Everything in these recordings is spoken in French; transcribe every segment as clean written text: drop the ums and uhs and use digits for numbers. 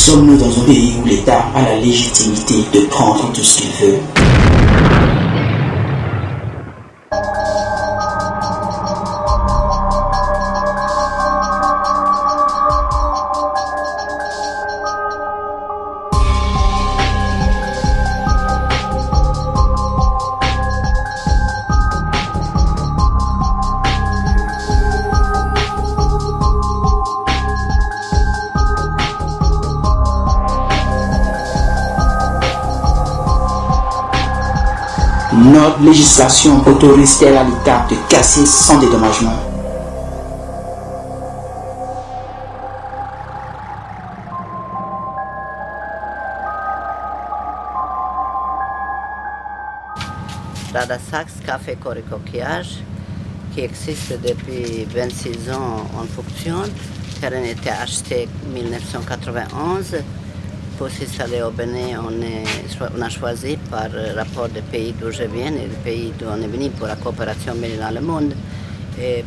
Sommes-nous dans un pays où l'État a la légitimité de prendre tout ce qu'il veut? Notre législation autorise-t-elle à l'État de casser sans dédommagement? Rada Sachs Café Corée Coquillage, qui existe depuis 26 ans en fonction, car elle a été achetée en 1991. Pour s'installer au Bénin, on a choisi par rapport des pays d'où je viens et des pays d'où on est venu pour la coopération dans le monde et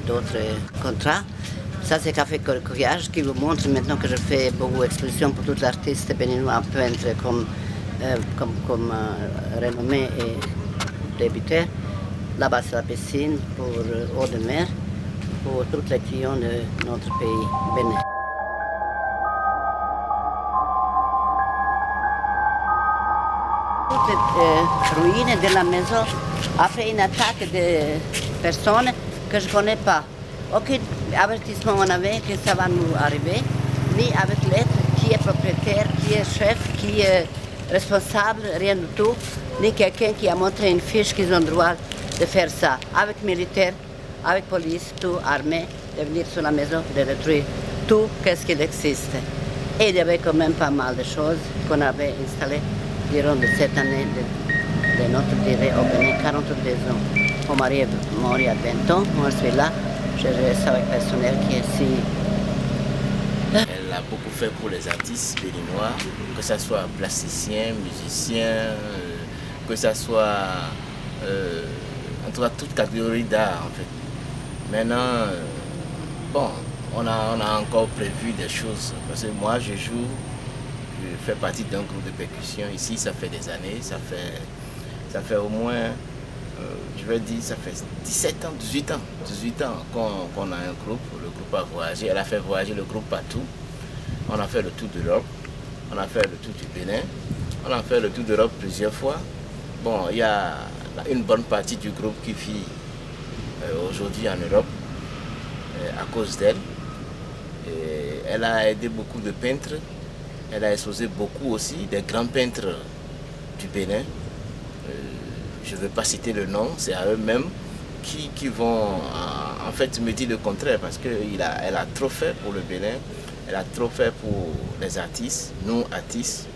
d'autres contrats. Ça, c'est Café Corée Coquillage qui vous montre maintenant que je fais beaucoup d'expositions pour tous les artistes béninois peintres comme renommés et débutants. Là-bas, c'est la piscine pour eau de mer, pour tous les clients de notre pays Bénin. Toutes les ruines de la maison, après une attaque de personnes que je ne connais pas. Aucun avertissement on avait que ça va nous arriver, ni avec l'être qui est propriétaire, qui est chef, qui est responsable, rien du tout, ni quelqu'un qui a montré une fiche qu'ils ont le droit de faire ça. Avec militaires, avec police, tout armé, de venir sur la maison, de détruire tout ce qu'il existe. Et il y avait quand même pas mal de choses qu'on avait installées durant cette année de notre durée au Bénin, 42 ans. Mon mari est mort il y a 20 ans, moi je suis là, je reste avec le personnel qui est ici. Elle a beaucoup fait pour les artistes béninois, que ce soit plasticiens, musiciens, que ce soit en tout cas toute catégorie d'art en fait. Maintenant, bon, on a encore prévu des choses, parce que moi je fais partie d'un groupe de percussion ici, ça fait des années, ça fait au moins, je vais dire, ça fait 17 ans, 18 ans qu'on a un groupe, le groupe a voyagé, elle a fait voyager le groupe partout, on a fait le tour d'Europe, on a fait le tour du Bénin, on a fait le tour d'Europe plusieurs fois. Bon, il y a une bonne partie du groupe qui vit aujourd'hui en Europe à cause d'elle. Elle a aidé beaucoup de peintres. Elle a exposé beaucoup aussi des grands peintres du Bénin. Je ne veux pas citer le nom, c'est à eux-mêmes qui vont en fait me dire le contraire parce qu'elle a trop fait pour le Bénin, elle a trop fait pour les artistes, nous artistes.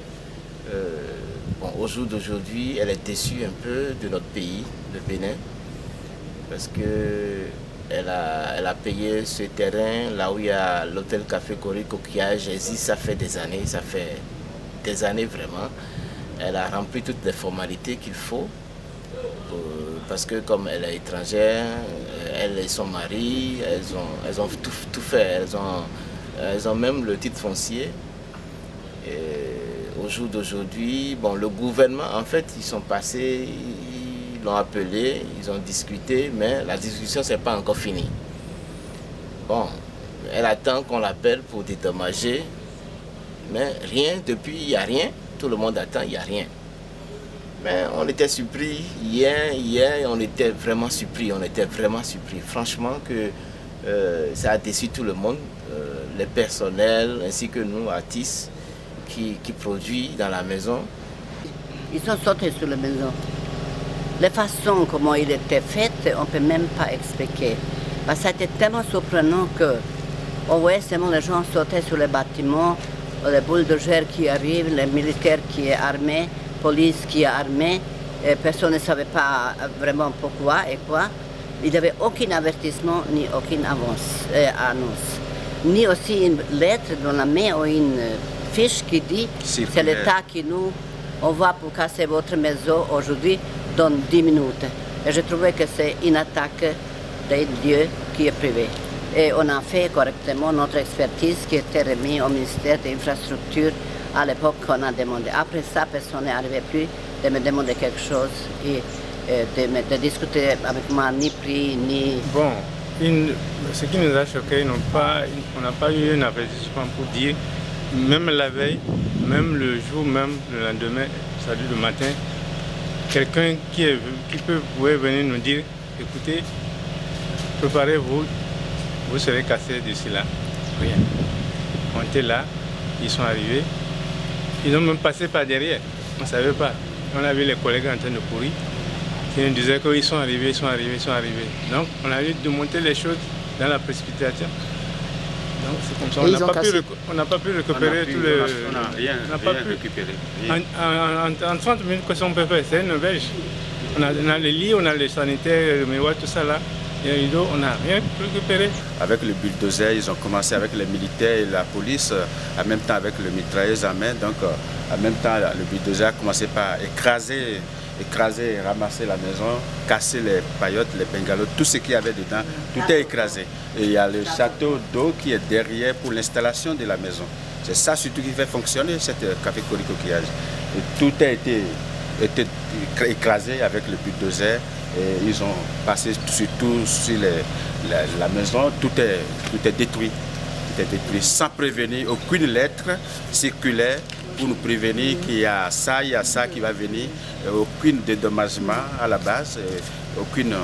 Au jour d'aujourd'hui, elle est déçue un peu de notre pays, le Bénin, parce qu'elle a payé ce terrain là où il y a l'hôtel Café Corée Coquillage. Ça fait des années vraiment. Elle a rempli toutes les formalités qu'il faut, parce que comme elle est étrangère, elle et son mari, elles ont tout fait. Elles ont même le titre foncier. Au jour d'aujourd'hui, bon, le gouvernement, en fait, ils sont passés, ils l'ont appelé, ils ont discuté, mais la discussion n'est pas encore finie. Bon, elle attend qu'on l'appelle pour dédommager, mais rien, depuis, il n'y a rien. Tout le monde attend, il n'y a rien. Mais on était surpris, hier, on était vraiment surpris, Franchement, que ça a déçu tout le monde, les personnels, ainsi que nous, artistes, qui produisent dans la maison. Ils sont sautés sur la maison. La façon comment il était fait, on ne peut même pas expliquer. Parce que c'était tellement surprenant qu'on voyait seulement les gens sauter sur les bâtiments, les bulldozers qui arrivent, les militaires qui sont armés, la police qui est armée, personne ne savait pas vraiment pourquoi et quoi. Il n'y avait aucun avertissement ni aucune annonce. Ni aussi une lettre dans la main ou une fiche qui dit c'est l'État qui nous envoie pour casser votre maison aujourd'hui dans 10 minutes. Et je trouvais que c'est une attaque d'un lieu qui est privé. Et on a fait correctement notre expertise qui était remise au ministère des Infrastructures à l'époque qu'on a demandé. Après ça, personne n'est arrivé plus de me demander quelque chose et de discuter avec moi ni prix, ni... Bon, ce qui nous a choqué, on n'a pas eu un avertissement pour dire, même la veille, même le jour, même le lendemain, c'est-à-dire le matin, quelqu'un qui pouvait venir nous dire, écoutez, préparez-vous, vous serez cassé d'ici là. Rien. On était là, ils sont arrivés, ils ont même passé par derrière, on ne savait pas. On a vu les collègues en train de courir. Ils nous disaient qu'ils sont arrivés, ils sont arrivés, ils sont arrivés. Donc on a eu de monter les choses dans la précipitation. Donc c'est comme ça, on n'a pas pu récupérer tout le... On n'a rien récupéré. En 30 minutes, qu'est-ce qu'on peut faire? C'est une auberge. On a les lits, on a les sanitaires, le miroir, tout ça là. Et on n'a rien récupéré. Avec le bulldozer, ils ont commencé avec les militaires et la police, en même temps avec le mitrailleuse en main. Donc en même temps, le bulldozer a commencé par écraser et ramasser la maison, casser les paillotes, les bungalows, tout ce qu'il y avait dedans, tout est écrasé. Et il y a le château d'eau qui est derrière pour l'installation de la maison. C'est ça surtout qui fait fonctionner cette café Coricoquillage. Et tout a été écrasé avec le bulldozer et ils ont passé surtout sur la maison, tout est détruit. Tout est détruit sans prévenir, aucune lettre circulaire pour nous prévenir qu'il y a ça qui va venir, aucun dédommagement à la base, aucune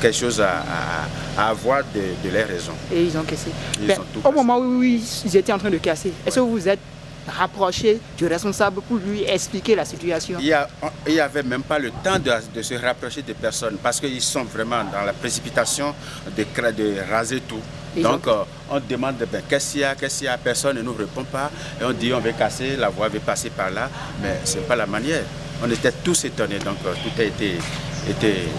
quelque chose à avoir de leurs raisons. Et ils ont cassé. Au moment où ils étaient en train de casser, est-ce que vous vous êtes rapproché du responsable pour lui expliquer la situation? Il n'y avait même pas le temps de se rapprocher des personnes parce qu'ils sont vraiment dans la précipitation de raser tout. Donc on demande qu'est-ce qu'il y a, personne ne nous répond pas et on dit on va casser, la voie va passer par là, mais ce n'est pas la manière. On était tous étonnés, donc tout a été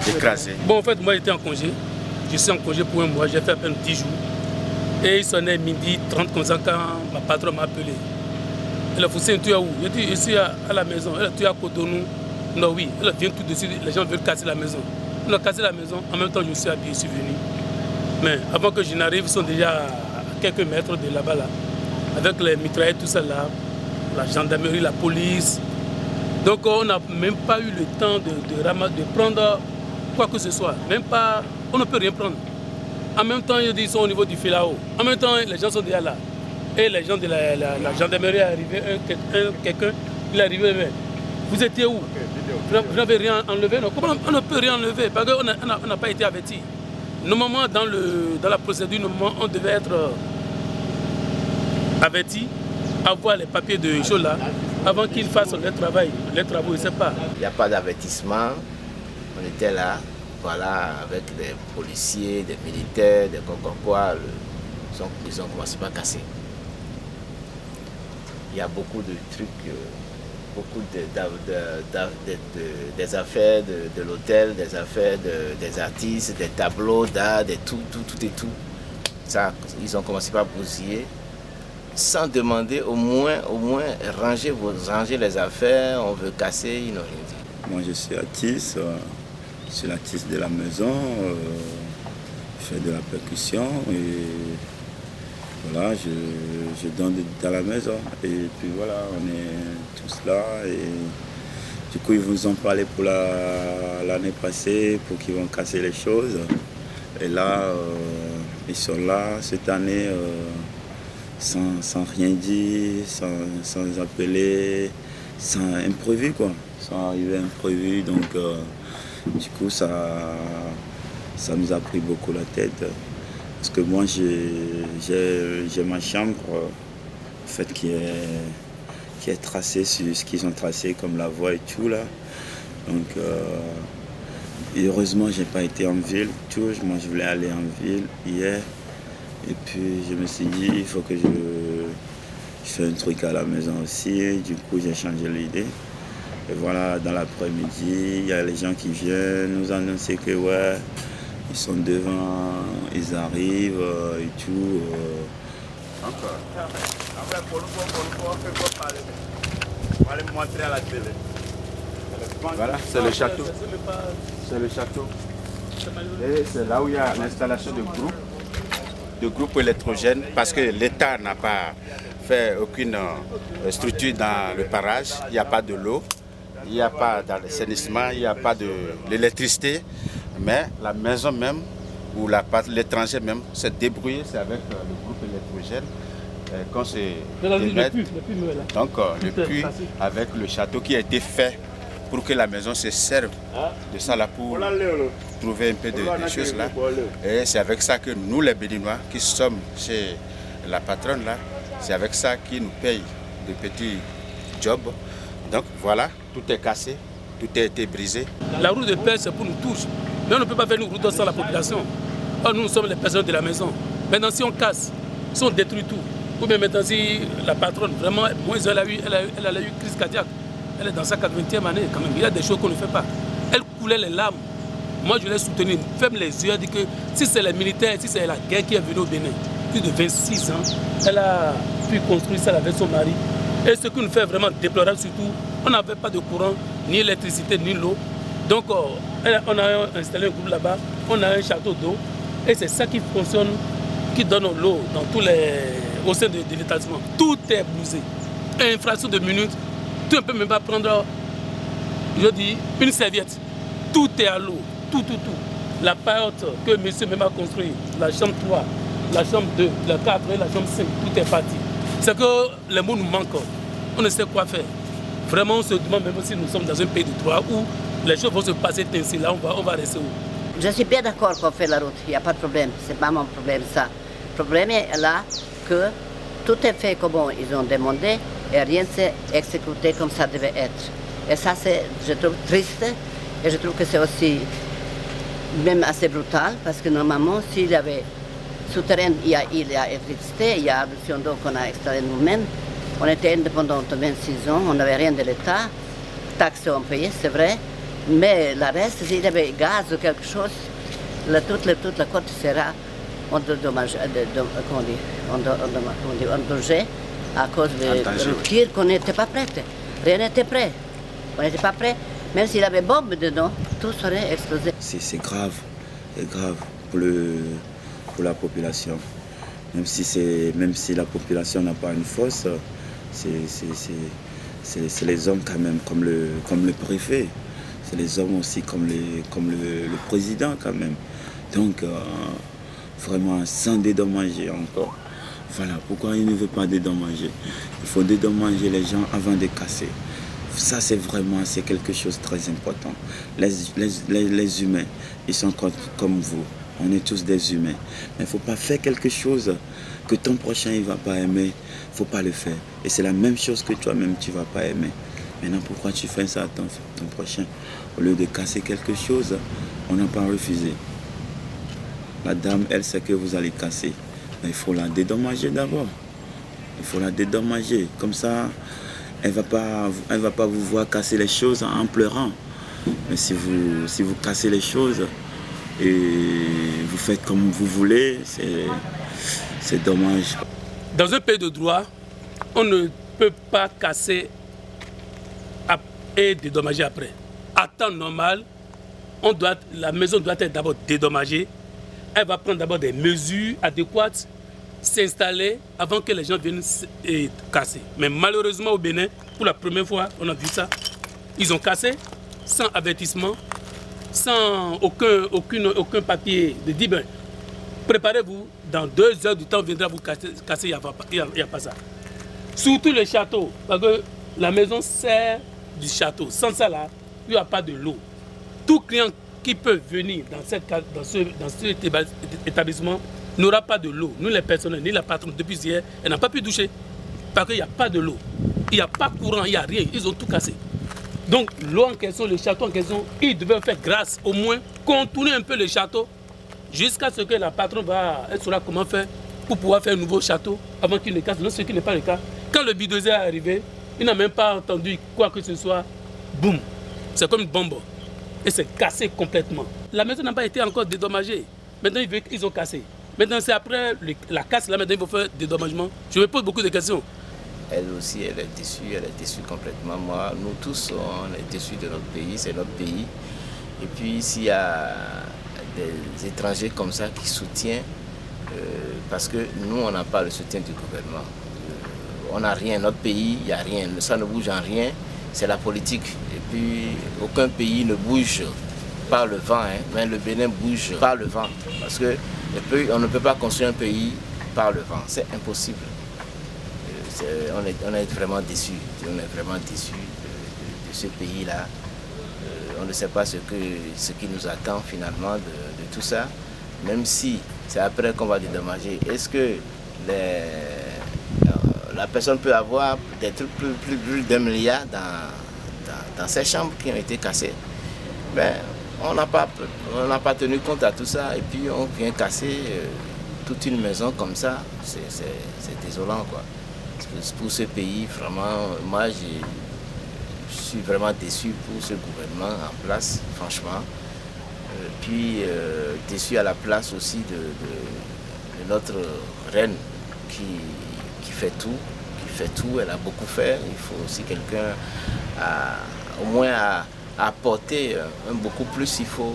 écrasé. Bon, en fait, moi j'étais en congé, je suis en congé pour un mois, j'ai fait à peine 10 jours et il sonnait midi 30 comme ça quand ma patronne m'a appelé. Elle a foussé, tu es où? J'ai dit, je suis à la maison. Elle a tué à Cotonou. Non, oui, elle vient tout de suite, les gens veulent casser la maison. On a cassé la maison, en même temps je suis habillé, je suis venu. Mais avant que je n'arrive, ils sont déjà à quelques mètres de là-bas, là, avec les mitraillettes, tout ça là, la gendarmerie, la police. Donc on n'a même pas eu le temps de prendre quoi que ce soit. Même pas, on ne peut rien prendre. En même temps, ils sont au niveau du fil là-haut. En même temps, les gens sont déjà là. Et les gens de la gendarmerie sont arrivés, quelqu'un, il est arrivé, mais vous étiez où? Vous n'avez rien enlevé? Non. Comment on ne peut rien enlever? Parce qu'on n'a pas été averti. Normalement, dans la procédure, on devait être averti, avoir les papiers de choses là, avant qu'ils fassent leur travail, les travaux, je ne sais pas. Il n'y a pas d'avertissement. On était là, voilà, avec des policiers, des militaires, des quoi, ils ont commencé par casser. Il y a beaucoup de trucs, beaucoup des affaires de l'hôtel, des affaires des artistes, des tableaux d'art, tout et tout. Ça, ils ont commencé par bousiller, sans demander au moins ranger les affaires, on veut casser, ils n'ont rien dit. Moi je suis artiste, je suis l'artiste de la maison, je fais de la percussion et voilà, je donne dans la maison et puis voilà, on est tous là et du coup ils vous ont parlé pour l'année passée pour qu'ils vont casser les choses et là ils sont là cette année sans rien dire, sans appeler, sans imprévu quoi, sans arriver imprévu donc du coup ça nous a pris beaucoup la tête. Parce que moi, j'ai ma chambre en fait, qui est tracée sur ce qu'ils ont tracé comme la voie et tout. Là. Donc, heureusement, je n'ai pas été en ville. Tout. Moi, je voulais aller en ville hier. Et puis, je me suis dit, il faut que je fasse un truc à la maison aussi. Du coup, j'ai changé l'idée. Et voilà, dans l'après-midi, il y a les gens qui viennent nous annoncer que, ouais, ils sont devant, ils arrivent et tout. Encore. On va les montrer à la télé. Voilà, c'est le château. C'est le château. Et c'est là où il y a l'installation de groupe. de groupes électrogènes parce que l'État n'a pas fait aucune structure dans le barrage. Il n'y a pas de l'eau, il n'y a pas d'assainissement, il n'y a pas de l'électricité. Mais la maison même, ou l'étranger même, s'est débrouillé, c'est avec le groupe électrogène. Quand c'est donc le puits avec le château qui a été fait pour que la maison se serve de ça là pour trouver un peu de choses là. Et c'est avec ça que nous les Béninois qui sommes chez la patronne là, c'est avec ça qu'ils nous payent de petits jobs. Donc voilà, tout est cassé, tout a été brisé. La route de paix c'est pour nous tous, mais on ne peut pas faire une route sans la population. Or, nous sommes les personnes de la maison. Maintenant si on casse, si on détruit tout, ou bien maintenant si la patronne, vraiment, elle a eu crise cardiaque. Elle est dans sa 80e année quand même. Il y a des choses qu'on ne fait pas. Elle coulait les larmes. Moi je l'ai soutenue, ferme les yeux, elle dit que si c'est les militaires, si c'est la guerre qui est venue au Bénin, plus de 26 ans, elle a pu construire ça avec son mari. Et ce qui nous fait vraiment déplorer surtout, on n'avait pas de courant, ni électricité, ni l'eau. Donc on a installé un groupe là-bas, on a un château d'eau. Et c'est ça qui fonctionne, qui donne l'eau dans tous au sein de l'établissement. Tout est bousé. Une fraction de minute, tu ne peux même pas prendre, je dis, une serviette. Tout est à l'eau, tout. La porte que monsieur même a construit, la chambre 3, la chambre 2, la 4 et la chambre 5, tout est parti. C'est que les mots nous manquent. On ne sait quoi faire. Vraiment, on se demande même si nous sommes dans un pays de droit où les choses vont se passer ainsi. Là, on va rester où? Je suis bien d'accord qu'on fait la route, il n'y a pas de problème, c'est pas mon problème ça. Le problème est là que tout est fait comme ils ont demandé et rien s'est exécuté comme ça devait être. Et ça, je trouve triste et je trouve que c'est aussi même assez brutal parce que normalement, s'il y avait souterrain, il y a électricité, il y a le fion d'eau qu'on a installé nous-mêmes. On était indépendants de 26 ans, on n'avait rien de l'État, taxes on payait, c'est vrai. Mais le reste, s'il y avait gaz ou quelque chose, toute la côte sera endommagée à cause de tir qu'on n'était pas prêt. Rien n'était prêt. On n'était pas prêt. Même s'il y avait bombe dedans, tout serait explosé. C'est grave pour la population. Même si la population n'a pas une force, c'est les hommes quand même, comme le préfet. C'est les hommes aussi comme le président quand même. Donc vraiment sans dédommager encore. Voilà pourquoi il ne veut pas dédommager. Il faut dédommager les gens avant de casser. Ça c'est quelque chose de très important. Les humains, ils sont comme vous. On est tous des humains. Mais il ne faut pas faire quelque chose que ton prochain ne va pas aimer. Il ne faut pas le faire. Et c'est la même chose que toi-même tu ne vas pas aimer. Maintenant, pourquoi tu fais ça à ton prochain? Au lieu de casser quelque chose, on n'a pas refusé. La dame, elle sait que vous allez casser. Mais il faut la dédommager d'abord. Il faut la dédommager. Comme ça, elle ne va pas vous voir casser les choses en pleurant. Mais si vous cassez les choses et vous faites comme vous voulez, c'est dommage. Dans un pays de droit, on ne peut pas casser et dédommager après. À temps normal, la maison doit être d'abord dédommagée. Elle va prendre d'abord des mesures adéquates, s'installer avant que les gens viennent casser. Mais malheureusement au Bénin, pour la première fois, on a vu ça. Ils ont cassé sans avertissement, sans aucun papier de dire ben, préparez-vous, dans 2 heures du temps, on viendra vous casser, il n'y a pas ça. Surtout le château, parce que la maison sert du château. Sans ça là, il n'y a pas de l'eau. Tout client qui peut venir dans cet établissement n'aura pas de l'eau. Nous les personnels, ni la patronne, depuis hier, elle n'a pas pu doucher. Parce qu'il n'y a pas de l'eau. Il n'y a pas de courant, il n'y a rien. Ils ont tout cassé. Donc l'eau en question, le château en question, ils devaient faire grâce, au moins contourner un peu le château jusqu'à ce que la patronne elle saura comment faire pour pouvoir faire un nouveau château avant qu'il ne casse. Non, ce qui n'est pas le cas. Quand le bulldozer est arrivé, il n'a même pas entendu quoi que ce soit. Boum. C'est comme une bombe. Et c'est cassé complètement. La maison n'a pas été encore dédommagée. Maintenant, ils ont cassé. Maintenant, c'est après la casse, là, maintenant, il faut faire dédommagement. Je me pose beaucoup de questions. Elle aussi, elle est déçue complètement. Moi, nous tous, on est déçus de notre pays, c'est notre pays. Et puis, s'il y a des étrangers comme ça qui soutiennent parce que nous, on n'a pas le soutien du gouvernement. On n'a rien, notre pays, il n'y a rien, ça ne bouge en rien, c'est la politique. Et puis, aucun pays ne bouge par le vent, hein, mais le Bénin bouge par le vent. Parce qu'on ne peut pas construire un pays par le vent, c'est impossible. On est vraiment déçus, de ce pays-là. On ne sait pas ce qui nous attend finalement de tout ça, même si c'est après qu'on va dédommager. Est-ce que la personne peut avoir des trucs plus d'1 milliard dans ces chambres qui ont été cassées? Ben, on n'a pas tenu compte à tout ça et puis on vient casser toute une maison comme ça. C'est désolant, quoi. Pour ce pays, vraiment, moi je suis vraiment déçu pour ce gouvernement en place, franchement. Puis déçu à la place aussi de notre reine qui fait tout, elle a beaucoup fait. Il faut aussi quelqu'un au moins à apporter beaucoup plus. Il faut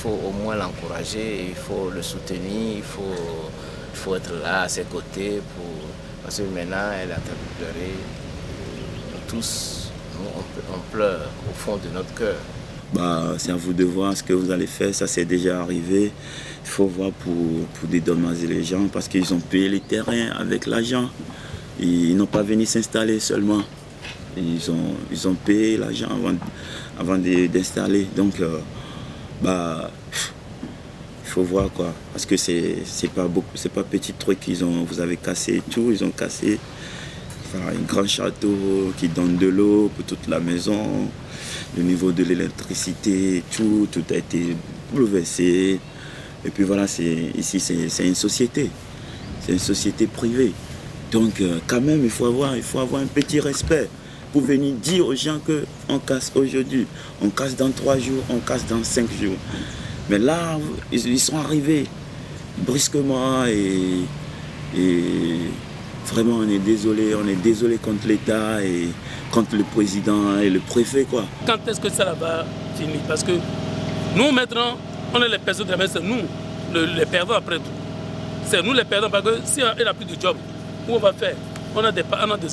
au moins l'encourager, il faut le soutenir, il faut être là à ses côtés parce que maintenant elle est en train de pleurer. Nous tous, on pleure au fond de notre cœur. C'est à vous de voir ce que vous allez faire, ça c'est déjà arrivé. Il faut voir pour dédommager les gens parce qu'ils ont payé les terrains avec l'argent. Ils n'ont pas venu s'installer seulement. Ils ont payé l'argent avant d'installer. Donc, il faut voir quoi. Parce que c'est pas petit truc vous avez cassé tout. Ils ont cassé un grand château qui donne de l'eau pour toute la maison. Le niveau de l'électricité, tout a été bouleversé. Et puis voilà, ici c'est une société. C'est une société privée. Donc quand même, il faut avoir un petit respect pour venir dire aux gens qu'on casse aujourd'hui, on casse dans 3 jours, on casse dans 5 jours. Mais là, ils sont arrivés brusquement et vraiment on est désolé contre l'État et contre le président et le préfet, quoi. Quand est-ce que ça va finir? Parce que nous maintenant, on est les personnes de la maison, c'est nous les perdants après tout. C'est nous les perdants parce que si on n'a plus de job, où on va faire? On a des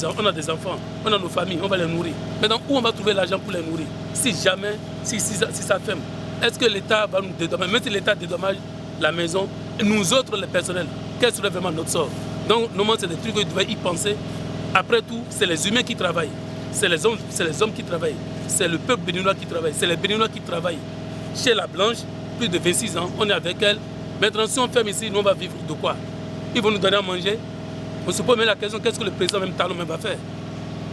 enfants, on a nos familles, on va les nourrir. Maintenant, où on va trouver l'argent pour les nourrir? Si jamais, si ça ferme, est-ce que l'État va nous dédommager? Même si l'État dédommage la maison, nous autres, les personnels, quel serait vraiment notre sort? Donc, normalement, c'est des trucs qu'on devait y penser. Après tout, c'est les humains qui travaillent. C'est les hommes qui travaillent. C'est le peuple béninois qui travaille. C'est les Béninois qui travaillent. Chez la Blanche, plus de 26 ans, on est avec elle. Maintenant, si on ferme ici, nous, on va vivre de quoi? Ils vont nous donner à manger. On se pose même la question, qu'est-ce que le président même Talon va faire?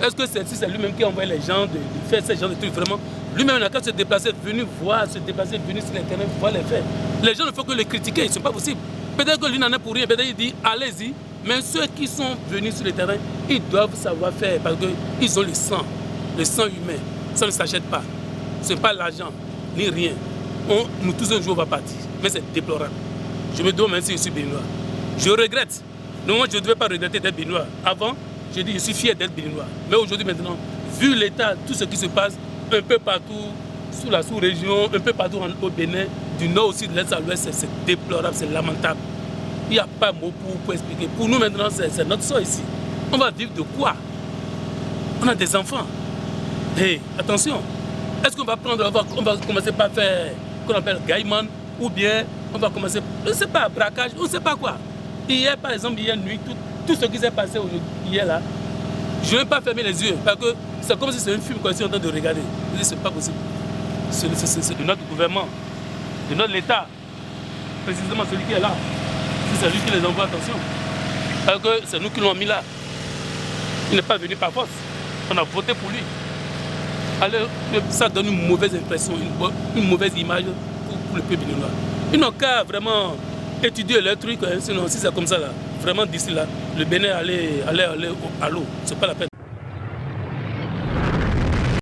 Est-ce que c'est lui-même qui envoie les gens de faire ces genres de trucs vraiment? Lui-même, il n'a qu'à se déplacer, venir sur les terrains, voir les faits. Les gens ne font que le critiquer, ce n'est pas possible. Peut-être que lui n'en est pour rien, peut-être qu'il dit, allez-y. Mais ceux qui sont venus sur le terrain, ils doivent savoir faire parce qu'ils ont le sang humain. Ça ne s'achète pas. Ce n'est pas l'argent, ni rien. Nous tous un jour on va partir. Mais c'est déplorable. Je me demande même si je suis béninois. Je regrette. Non, moi je ne devais pas regretter d'être béninois. Avant, je dis je suis fier d'être béninois. Mais aujourd'hui maintenant, vu l'état, tout ce qui se passe un peu partout, sous la sous-région, un peu partout au Bénin, du nord aussi, de l'est à l'ouest, c'est déplorable, c'est lamentable. Il n'y a pas de mots pour expliquer. Pour nous maintenant, c'est notre sort ici. On va vivre de quoi? On a des enfants. Hey, attention. Est-ce qu'on va commencer par faire ce qu'on appelle gaiman ou bien on va commencer, je ne sais pas, braquage, on ne sait pas quoi. Hier, par exemple, hier nuit, tout ce qui s'est passé hier là, je ne vais pas fermer les yeux parce que c'est comme si c'est un film qu'on est en train de regarder. Je dis, c'est pas possible. C'est de notre gouvernement, de notre État, précisément celui qui est là. C'est lui qui les envoie, attention. Parce que c'est nous qui l'avons mis là. Il n'est pas venu par force. On a voté pour lui. Alors, ça donne une mauvaise impression, une mauvaise image pour le peuple béninois. Ils n'ont qu'à vraiment étudier leur truc, hein, sinon si c'est comme ça là, vraiment d'ici là, le Bénin allait à l'eau, c'est pas la peine.